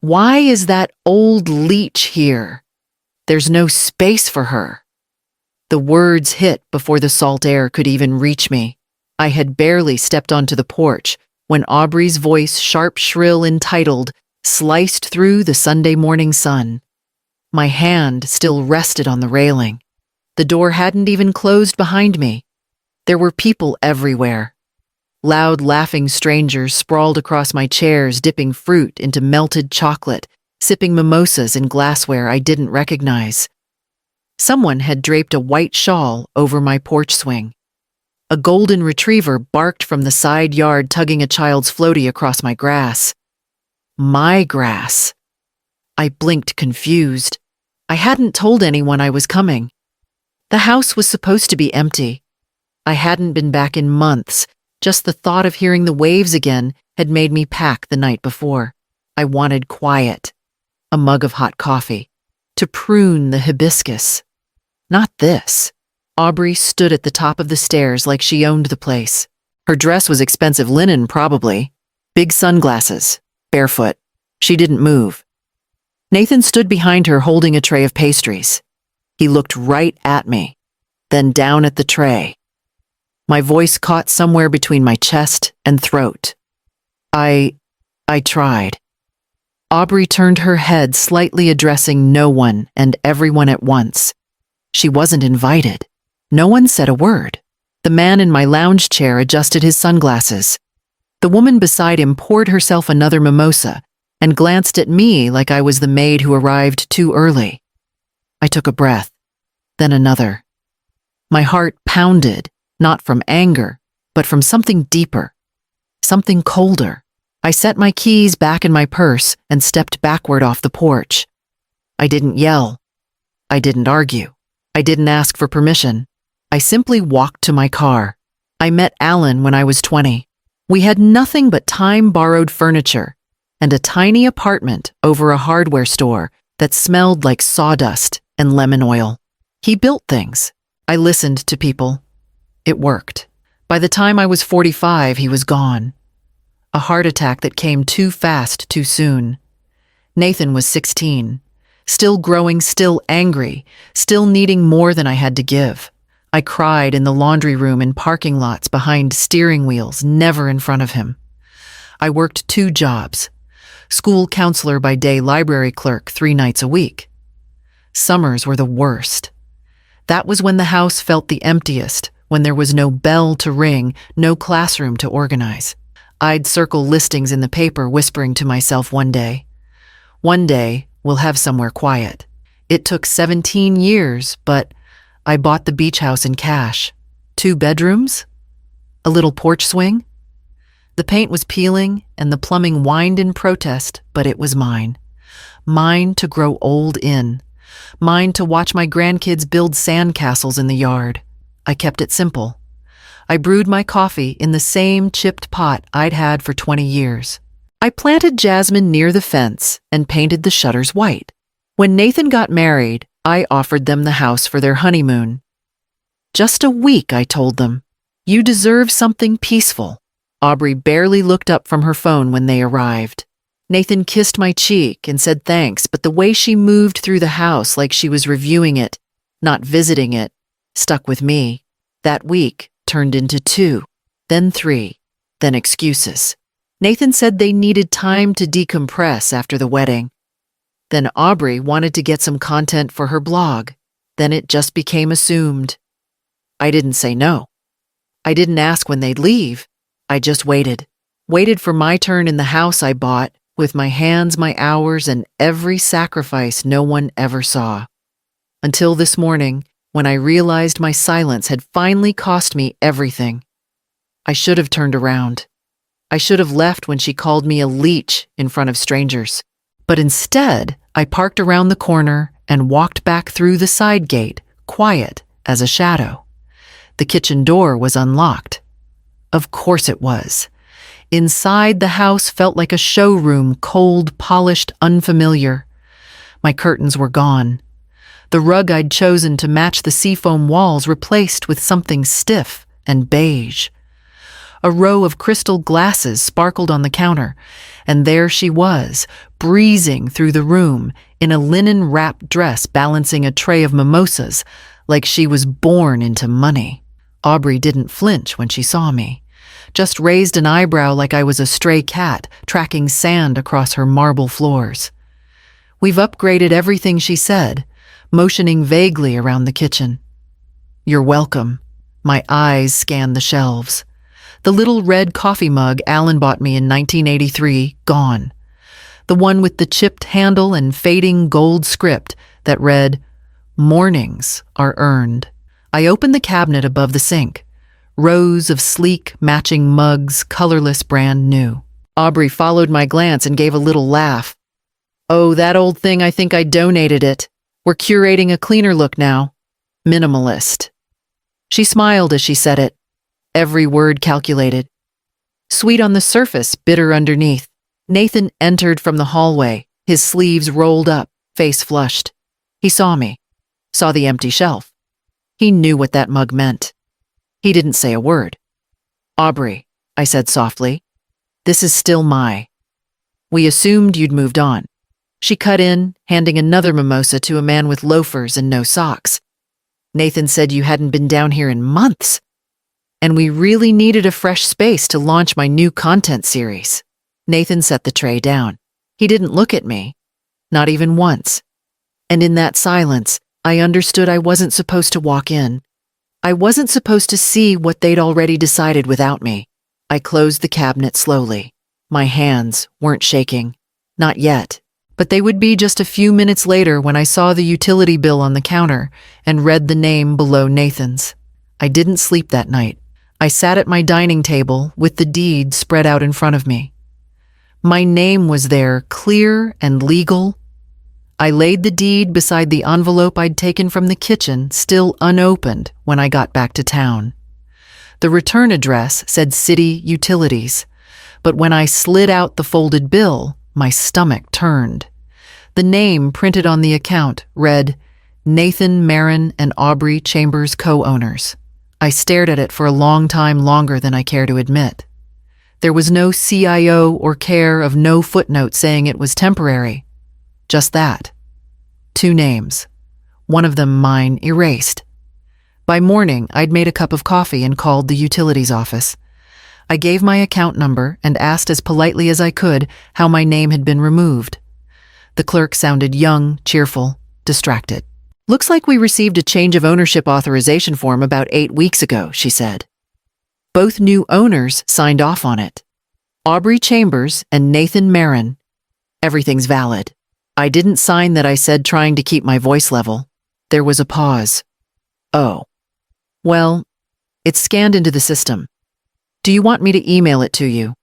Why is that old leech here? There's no space for her. The words hit before the salt air could even reach me. I had barely stepped onto the porch when Aubrey's voice, sharp, shrill, entitled, sliced through the Sunday morning sun. My hand still rested on the railing. The door hadn't even closed behind me. There were people everywhere. Loud, laughing strangers sprawled across my chairs, dipping fruit into melted chocolate, sipping mimosas in glassware I didn't recognize. Someone had draped a white shawl over my porch swing. A golden retriever barked from the side yard, tugging a child's floaty across my grass. My grass. I blinked, confused. I hadn't told anyone I was coming. The house was supposed to be empty. I hadn't been back in months. Just the thought of hearing the waves again had made me pack the night before. I wanted quiet, a mug of hot coffee, to prune the hibiscus. Not this. Aubrey stood at the top of the stairs like she owned the place. Her dress was expensive linen, probably. Big sunglasses, barefoot. She didn't move. Nathan stood behind her holding a tray of pastries. He looked right at me, then down at the tray. My voice caught somewhere between my chest and throat. I tried. Aubrey turned her head, slightly addressing no one and everyone at once. She wasn't invited. No one said a word. The man in my lounge chair adjusted his sunglasses. The woman beside him poured herself another mimosa and glanced at me like I was the maid who arrived too early. I took a breath, then another. My heart pounded, not from anger, but from something deeper, something colder. I set my keys back in my purse and stepped backward off the porch. I didn't yell. I didn't argue. I didn't ask for permission. I simply walked to my car. I met Alan when I was 20. We had nothing but time-borrowed furniture and a tiny apartment over a hardware store that smelled like sawdust and lemon oil. He built things. I listened to people. It worked. By the time I was 45, he was gone. A heart attack that came too fast, too soon. Nathan was 16, still growing, still angry, still needing more than I had to give. I cried in the laundry room in parking lots behind steering wheels, never in front of him. I worked 2 jobs. School counselor by day, library clerk 3 nights a week. Summers were the worst. That was when the house felt the emptiest, when there was no bell to ring, no classroom to organize. I'd circle listings in the paper, whispering to myself one day, we'll have somewhere quiet. It took 17 years, but I bought the beach house in cash. 2 bedrooms, a little porch swing. The paint was peeling and the plumbing whined in protest, but it was mine. Mine to grow old in. Mine to watch my grandkids build sandcastles in the yard. I kept it simple. I brewed my coffee in the same chipped pot I'd had for 20 years. I planted jasmine near the fence and painted the shutters white. When Nathan got married, I offered them the house for their honeymoon. Just a week, I told them. You deserve something peaceful. Aubrey barely looked up from her phone when they arrived. Nathan kissed my cheek and said thanks, but the way she moved through the house like she was reviewing it, not visiting it, stuck with me. That week turned into 2, then 3, then excuses. Nathan said they needed time to decompress after the wedding. Then Aubrey wanted to get some content for her blog. Then it just became assumed. I didn't say no. I didn't ask when they'd leave. I just waited. Waited for my turn in the house I bought, with my hands, my hours, and every sacrifice no one ever saw. Until this morning, when I realized my silence had finally cost me everything. I should have turned around. I should have left when she called me a leech in front of strangers. But instead, I parked around the corner and walked back through the side gate, quiet as a shadow. The kitchen door was unlocked. Of course it was. Inside, the house felt like a showroom, cold, polished, unfamiliar. My curtains were gone. The rug I'd chosen to match the seafoam walls replaced with something stiff and beige. A row of crystal glasses sparkled on the counter, and there she was, breezing through the room in a linen-wrapped dress balancing a tray of mimosas, like she was born into money. Aubrey didn't flinch when she saw me, just raised an eyebrow like I was a stray cat tracking sand across her marble floors. "We've upgraded everything," she said, motioning vaguely around the kitchen. "You're welcome." My eyes scanned the shelves. The little red coffee mug Alan bought me in 1983, gone. The one with the chipped handle and fading gold script that read, "Mornings are earned." I opened the cabinet above the sink. Rows of sleek, matching mugs, colorless, brand new. Aubrey followed my glance and gave a little laugh. "Oh, that old thing, I think I donated it. We're curating a cleaner look now. Minimalist." She smiled as she said it, every word calculated. Sweet on the surface, bitter underneath. Nathan entered from the hallway, his sleeves rolled up, face flushed. He saw me, saw the empty shelf. He knew what that mug meant. He didn't say a word. "Aubrey," I said softly, "this is still my. We assumed you'd moved on." She cut in, handing another mimosa to a man with loafers and no socks. "Nathan said you hadn't been down here in months, and we really needed a fresh space to launch my new content series." Nathan set the tray down. He didn't look at me, not even once. And in that silence, I understood I wasn't supposed to walk in. I wasn't supposed to see what they'd already decided without me. I closed the cabinet slowly. My hands weren't shaking. Not yet. But they would be just a few minutes later when I saw the utility bill on the counter and read the name below Nathan's. I didn't sleep that night. I sat at my dining table with the deed spread out in front of me. My name was there, clear and legal. I laid the deed beside the envelope I'd taken from the kitchen, still unopened, when I got back to town. The return address said City Utilities, but when I slid out the folded bill, my stomach turned. The name printed on the account read, "Nathan Marin and Aubrey Chambers co-owners." I stared at it for a long time, longer than I care to admit. There was no CIO or care of no footnote saying it was temporary. Just that. 2 names. One of them mine, erased. By morning, I'd made a cup of coffee and called the utilities office. I gave my account number and asked as politely as I could how my name had been removed. The clerk sounded young, cheerful, distracted. "Looks like we received a change of ownership authorization form about 8 weeks ago," she said. Both new owners signed off on it. Aubrey Chambers and Nathan Marin. Everything's valid. I didn't sign that, I said, trying to keep my voice level. There was a pause. "Oh. Well, it's scanned into the system. Do you want me to email it to you?"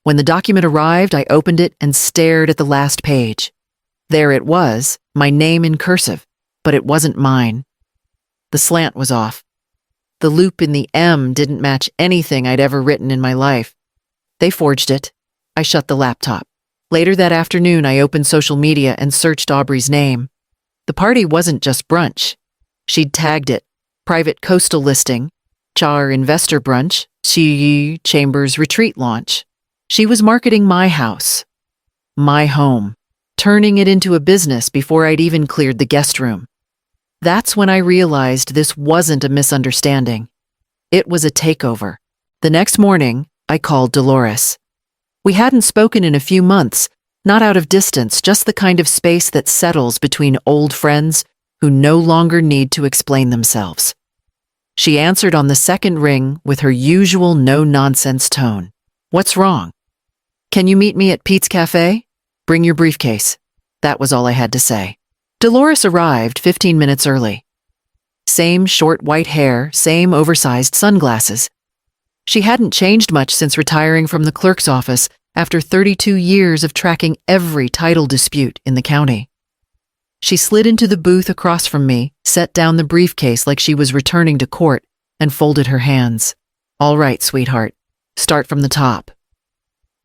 When the document arrived, I opened it and stared at the last page. There it was, my name in cursive, but it wasn't mine. The slant was off. The loop in the M didn't match anything I'd ever written in my life. They forged it. I shut the laptop. Later that afternoon, I opened social media and searched Aubrey's name. The party wasn't just brunch. She'd tagged it, private coastal listing, Char investor brunch, Chambers retreat launch. She was marketing my house, my home, turning it into a business before I'd even cleared the guest room. That's when I realized this wasn't a misunderstanding. It was a takeover. The next morning, I called Dolores. We hadn't spoken in a few months, not out of distance, just the kind of space that settles between old friends who no longer need to explain themselves. She answered on the second ring with her usual no-nonsense tone. "What's wrong? Can you meet me at Pete's Cafe? Bring your briefcase." That was all I had to say. Dolores arrived 15 minutes early. Same short white hair, same oversized sunglasses. She hadn't changed much since retiring from the clerk's office after 32 years of tracking every title dispute in the county. She slid into the booth across from me, set down the briefcase like she was returning to court, and folded her hands. "All right, sweetheart. Start from the top."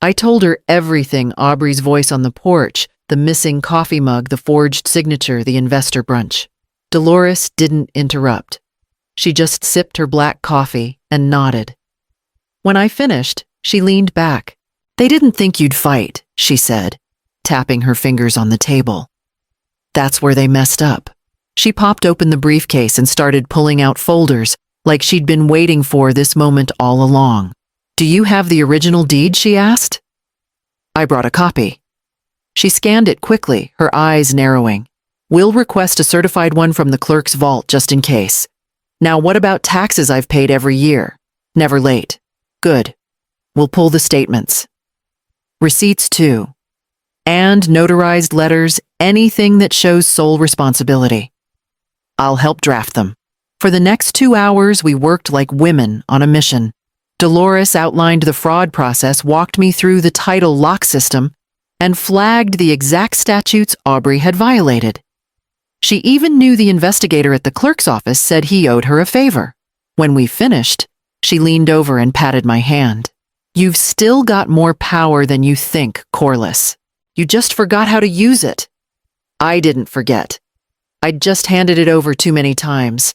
I told her everything: Aubrey's voice on the porch, the missing coffee mug, the forged signature, the investor brunch. Dolores didn't interrupt. She just sipped her black coffee and nodded. When I finished, she leaned back. "They didn't think you'd fight," she said, tapping her fingers on the table. "That's where they messed up." She popped open the briefcase and started pulling out folders, like she'd been waiting for this moment all along. "Do you have the original deed?" she asked. I brought a copy. She scanned it quickly, her eyes narrowing. "We'll request a certified one from the clerk's vault just in case. Now what about taxes I've paid every year? Never late. Good. We'll pull the statements. Receipts too. And notarized letters, anything that shows sole responsibility. I'll help draft them." For the next 2 hours, we worked like women on a mission. Dolores outlined the fraud process, walked me through the title lock system, and flagged the exact statutes Aubrey had violated. She even knew the investigator at the clerk's office said he owed her a favor. When we finished, she leaned over and patted my hand. "You've still got more power than you think, Corliss. You just forgot how to use it." I didn't forget. I'd just handed it over too many times.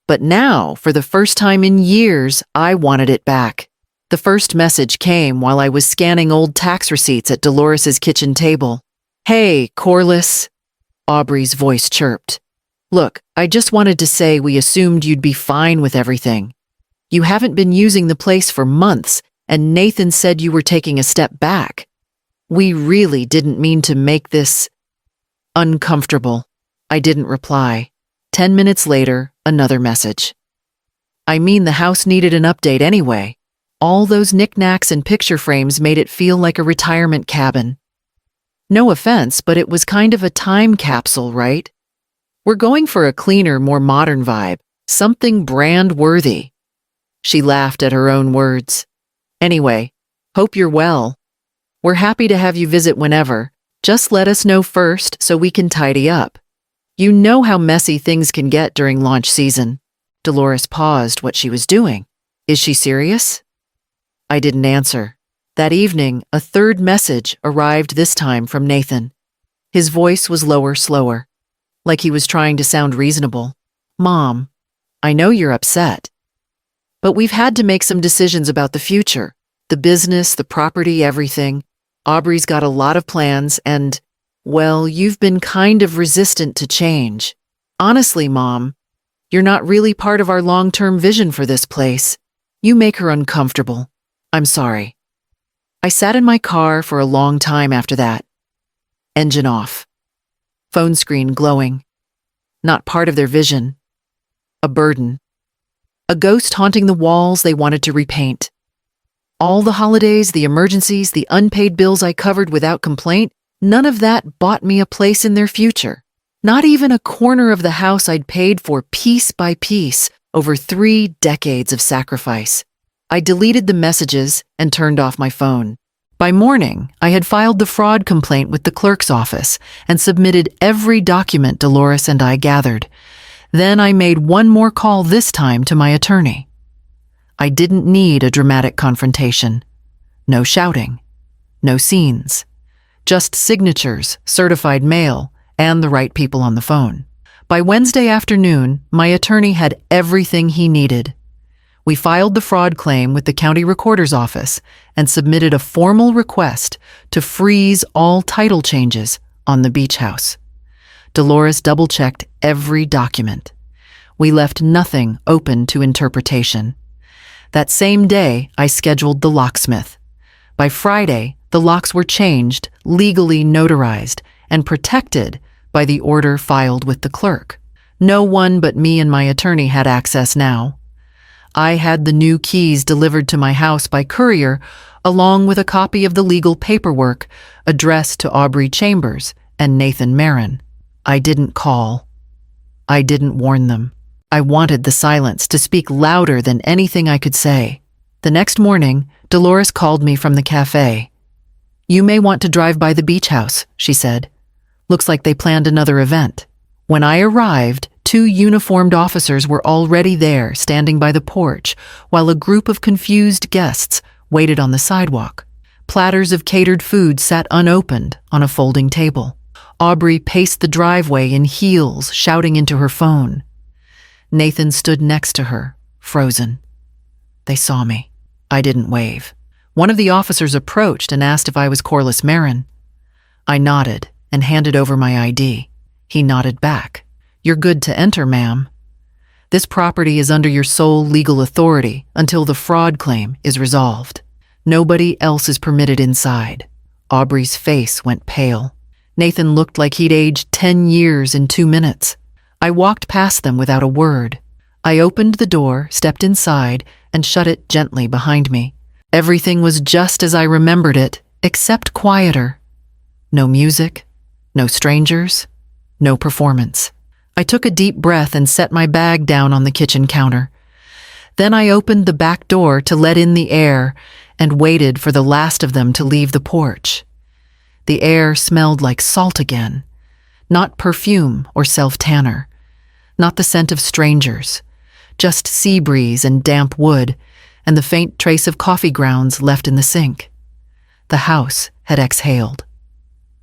But now, for the first time in years, I wanted it back. The first message came while I was scanning old tax receipts at Dolores's kitchen table. "Hey, Corliss," Aubrey's voice chirped. "Look, I just wanted to say we assumed you'd be fine with everything. You haven't been using the place for months, and Nathan said you were taking a step back. We really didn't mean to make this uncomfortable." I didn't reply. 10 minutes later, another message. "I mean, the house needed an update anyway. All those knickknacks and picture frames made it feel like a retirement cabin. No offense, but it was kind of a time capsule, right? We're going for a cleaner, more modern vibe, something brand-worthy." She laughed at her own words. "Anyway, hope you're well. We're happy to have you visit whenever. Just let us know first so we can tidy up. You know how messy things can get during launch season." Dolores paused what she was doing. "Is she serious?" I didn't answer. That evening, a third message arrived, this time from Nathan. His voice was lower, slower, like he was trying to sound reasonable. "Mom, I know you're upset, but we've had to make some decisions about the future. The business, the property, everything. Aubrey's got a lot of plans and, well, you've been kind of resistant to change. Honestly, Mom, you're not really part of our long-term vision for this place. You make her uncomfortable. I'm sorry." I sat in my car for a long time after that. Engine off. Phone screen glowing. Not part of their vision. A burden. A ghost haunting the walls they wanted to repaint. All the holidays, the emergencies, the unpaid bills I covered without complaint, none of that bought me a place in their future. Not even a corner of the house I'd paid for piece by piece over 3 decades of sacrifice. I deleted the messages and turned off my phone. By morning, I had filed the fraud complaint with the clerk's office and submitted every document Dolores and I gathered. Then I made one more call, this time to my attorney. I didn't need a dramatic confrontation. No shouting. No scenes. Just signatures, certified mail, and the right people on the phone. By Wednesday afternoon, my attorney had everything he needed. We filed the fraud claim with the county recorder's office and submitted a formal request to freeze all title changes on the beach house. Dolores double-checked every document. We left nothing open to interpretation. That same day, I scheduled the locksmith. By Friday, the locks were changed, legally notarized, and protected by the order filed with the clerk. No one but me and my attorney had access now. I had the new keys delivered to my house by courier, along with a copy of the legal paperwork addressed to Aubrey Chambers and Nathan Marin. I didn't call. I didn't warn them. I wanted the silence to speak louder than anything I could say. The next morning, Dolores called me from the cafe. "You may want to drive by the beach house," she said. "Looks like they planned another event." When I arrived, 2 uniformed officers were already there, standing by the porch, while a group of confused guests waited on the sidewalk. Platters of catered food sat unopened on a folding table. Aubrey paced the driveway in heels, shouting into her phone. Nathan stood next to her, frozen. They saw me. I didn't wave. One of the officers approached and asked if I was Corliss Marin. I nodded and handed over my ID. He nodded back. You're good to enter, ma'am. This property is under your sole legal authority until the fraud claim is resolved. Nobody else is permitted inside. Aubrey's face went pale. Nathan looked like he'd aged 10 years in 2 minutes. I walked past them without a word. I opened the door, stepped inside, and shut it gently behind me. Everything was just as I remembered it, except quieter. No music, no strangers, no performance. I took a deep breath and set my bag down on the kitchen counter. Then I opened the back door to let in the air and waited for the last of them to leave the porch. The air smelled like salt again, not perfume or self-tanner, not the scent of strangers, just sea breeze and damp wood and the faint trace of coffee grounds left in the sink. The house had exhaled.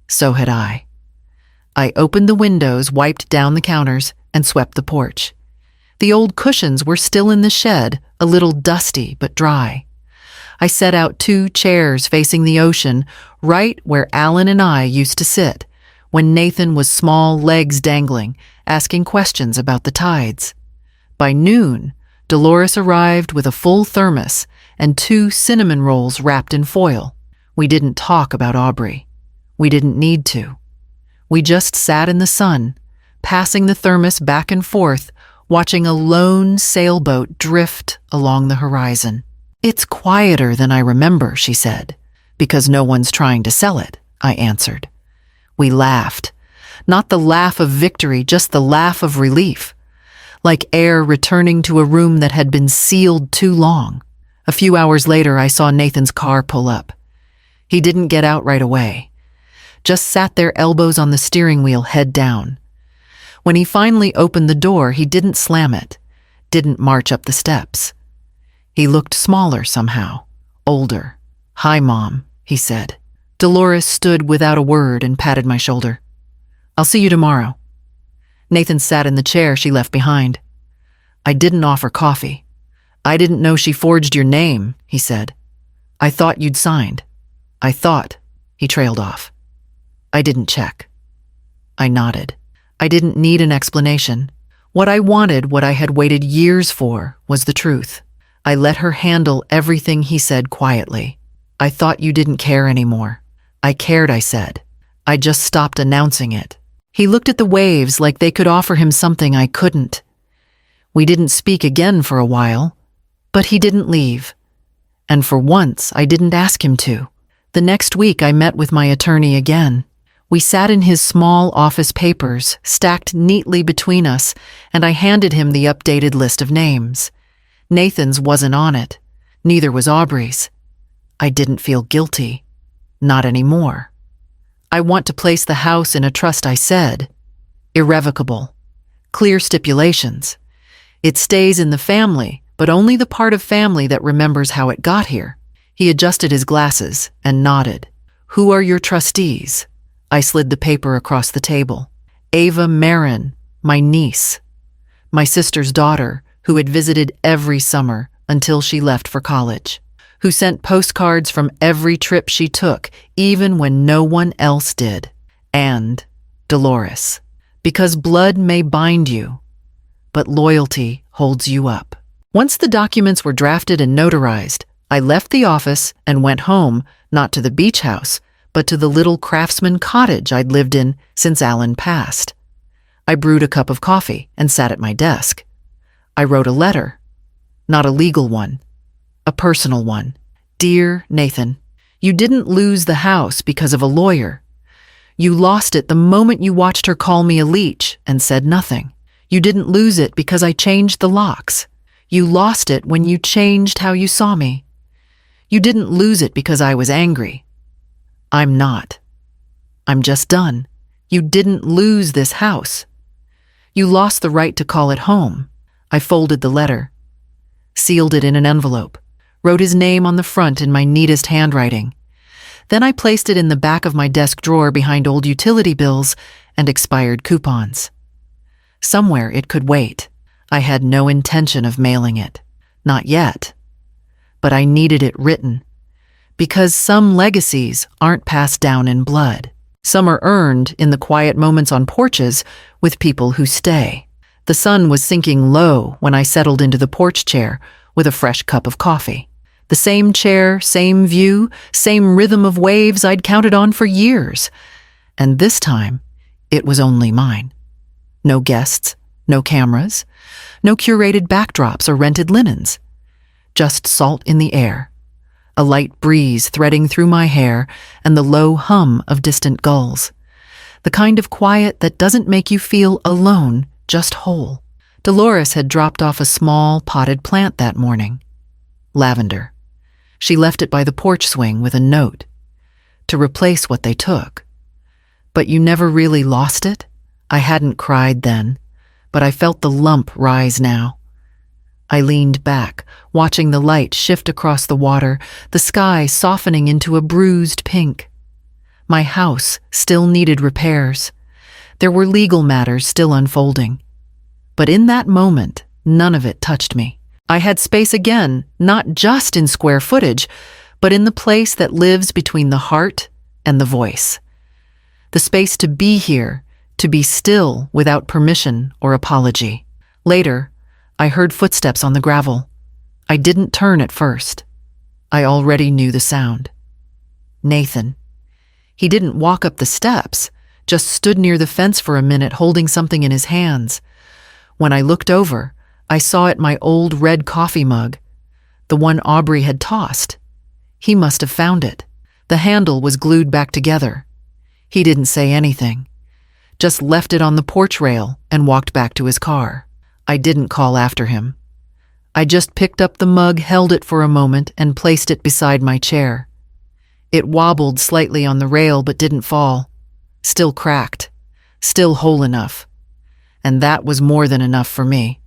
So had I. I opened the windows, wiped down the counters, and swept the porch. The old cushions were still in the shed, a little dusty but dry. I set out 2 chairs facing the ocean, right where Alan and I used to sit, when Nathan was small legs dangling, asking questions about the tides. By noon, Dolores arrived with a full thermos and 2 cinnamon rolls wrapped in foil. We didn't talk about Aubrey. We didn't need to. We just sat in the sun, passing the thermos back and forth, watching a lone sailboat drift along the horizon. It's quieter than I remember, she said. Because no one's trying to sell it, I answered. We laughed. Not the laugh of victory, just the laugh of relief. Like air returning to a room that had been sealed too long. A few hours later, I saw Nathan's car pull up. He didn't get out right away. Just sat there, elbows on the steering wheel, head down. When he finally opened the door, he didn't slam it, didn't march up the steps. He looked smaller somehow, older. "Hi, Mom," he said. Dolores stood without a word and patted my shoulder. "I'll see you tomorrow." Nathan sat in the chair she left behind. "I didn't offer coffee. I didn't know she forged your name," he said. "I thought you'd signed." "I thought," he trailed off. "I didn't check." I nodded. I didn't need an explanation. What I wanted, what I had waited years for, was the truth. I let her handle everything he said quietly. "I thought you didn't care anymore." "I cared," I said. "I just stopped announcing it." He looked at the waves like they could offer him something I couldn't. We didn't speak again for a while, but he didn't leave. And for once, I didn't ask him to. The next week, I met with my attorney again. We sat in his small office papers, stacked neatly between us, and I handed him the updated list of names. Nathan's wasn't on it. Neither was Aubrey's. I didn't feel guilty. Not anymore. "I want to place the house in a trust," I said. "Irrevocable. Clear stipulations. It stays in the family, but only the part of family that remembers how it got here." He adjusted his glasses and nodded. "Who are your trustees?" I slid the paper across the table. "Ava Marin, my niece. My sister's daughter, who had visited every summer until she left for college. Who sent postcards from every trip she took, even when no one else did. And Dolores. Because blood may bind you, but loyalty holds you up." Once the documents were drafted and notarized, I left the office and went home, not to the beach house, but to the little craftsman cottage I'd lived in since Alan passed. I brewed a cup of coffee and sat at my desk. I wrote a letter. Not a legal one. A personal one. "Dear Nathan, you didn't lose the house because of a lawyer. You lost it the moment you watched her call me a leech and said nothing. You didn't lose it because I changed the locks. You lost it when you changed how you saw me. You didn't lose it because I was angry. I'm not. I'm just done. You didn't lose this house. You lost the right to call it home." I folded the letter, sealed it in an envelope, wrote his name on the front in my neatest handwriting. Then I placed it in the back of my desk drawer behind old utility bills and expired coupons. Somewhere it could wait. I had no intention of mailing it. Not yet. but I needed it written. Because some legacies aren't passed down in blood. Some are earned in the quiet moments on porches with people who stay. The sun was sinking low when I settled into the porch chair with a fresh cup of coffee. The same chair, same view, same rhythm of waves I'd counted on for years. And this time, it was only mine. No guests, no cameras, no curated backdrops or rented linens. Just salt in the air, a light breeze threading through my hair, and the low hum of distant gulls. The kind of quiet that doesn't make you feel alone, just whole. Dolores had dropped off a small potted plant that morning. Lavender. She left it by the porch swing with a note. To replace what they took. But you never really lost it? I hadn't cried then, but I felt the lump rise now. I leaned back, watching the light shift across the water, the sky softening into a bruised pink. My house still needed repairs. There were legal matters still unfolding. But in that moment, none of it touched me. I had space again, not just in square footage, but in the place that lives between the heart and the voice. The space to be here, to be still without permission or apology. Later, I heard footsteps on the gravel. I didn't turn at first. I already knew the sound. Nathan. He didn't walk up the steps, just stood near the fence for a minute holding something in his hands. When I looked over, I saw it my old red coffee mug, the one Aubrey had tossed. He must have found it. The handle was glued back together. He didn't say anything, just left it on the porch rail and walked back to his car. I didn't call after him. I just picked up the mug, held it for a moment, and placed it beside my chair. It wobbled slightly on the rail but didn't fall. Still cracked, still whole enough. And that was more than enough for me.